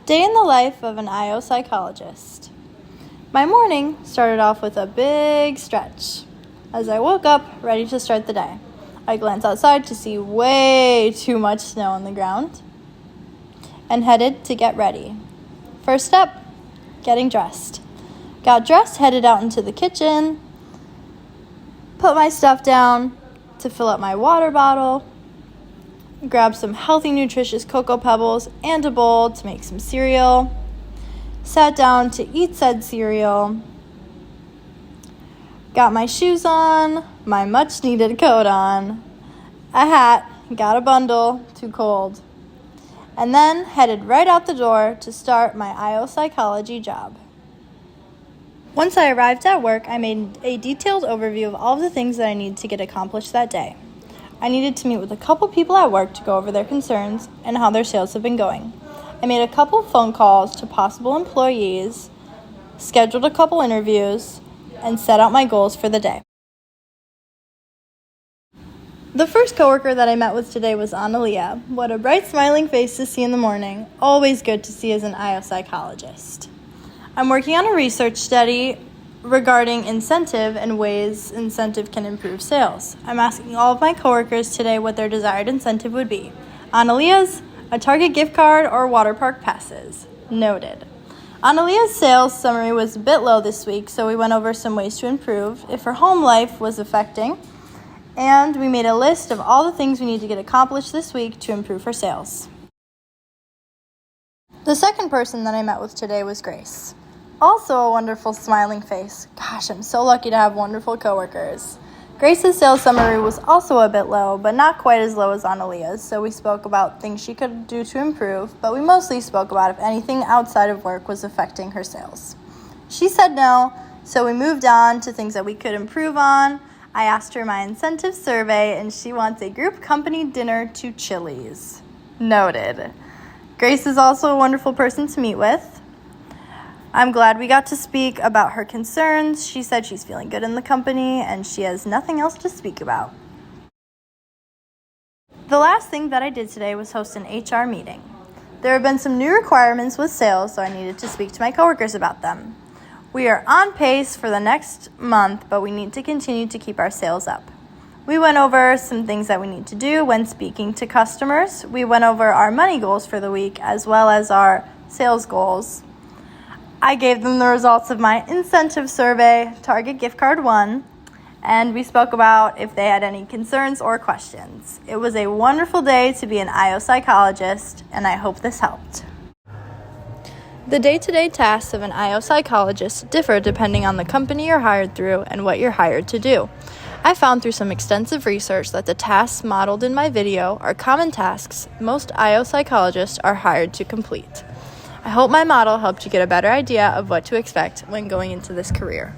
Day in the life of an IO psychologist. My morning started off with a big stretch. As I woke up, ready to start the day, I glanced outside to see way too much snow on the ground and headed to get ready. First step, getting dressed. Got dressed, headed out into the kitchen, put my stuff down to fill up my water bottle, grab some healthy, nutritious Cocoa Pebbles and a bowl to make some cereal, sat down to eat said cereal, got my shoes on, my much-needed coat on, a hat, got a bundle, too cold, and then headed right out the door to start my IO psychology job. Once I arrived at work, I made a detailed overview of all of the things that I needed to get accomplished that day. I needed to meet with a couple people at work to go over their concerns and how their sales have been going. I made a couple phone calls to possible employees, scheduled a couple interviews, and set out my goals for the day. The first coworker that I met with today was Analia. What a bright, smiling face to see in the morning. Always good to see as an IO psychologist. I'm working on a research study regarding incentive and ways incentive can improve sales. I'm asking all of my coworkers today what their desired incentive would be. Analia's, a Target gift card or water park passes. Noted. Analia's sales summary was a bit low this week, so we went over some ways to improve if her home life was affecting, and we made a list of all the things we need to get accomplished this week to improve her sales. The second person that I met with today was Grace. Also a wonderful smiling face. Gosh, I'm so lucky to have wonderful coworkers. Grace's sales summary was also a bit low, but not quite as low as Analia's, so we spoke about things she could do to improve, but we mostly spoke about if anything outside of work was affecting her sales. She said no, so we moved on to things that we could improve on. I asked her my incentive survey, and she wants a group company dinner to Chili's. Noted. Grace is also a wonderful person to meet with. I'm glad we got to speak about her concerns. She said she's feeling good in the company and she has nothing else to speak about. The last thing that I did today was host an HR meeting. There have been some new requirements with sales, so I needed to speak to my coworkers about them. We are on pace for the next month, but we need to continue to keep our sales up. We went over some things that we need to do when speaking to customers. We went over our money goals for the week as well as our sales goals. I gave them the results of my incentive survey, Target gift card won, and we spoke about if they had any concerns or questions. It was a wonderful day to be an IO psychologist, and I hope this helped. The day-to-day tasks of an IO psychologist differ depending on the company you're hired through and what you're hired to do. I found through some extensive research that the tasks modeled in my video are common tasks most IO psychologists are hired to complete. I hope my model helped you get a better idea of what to expect when going into this career.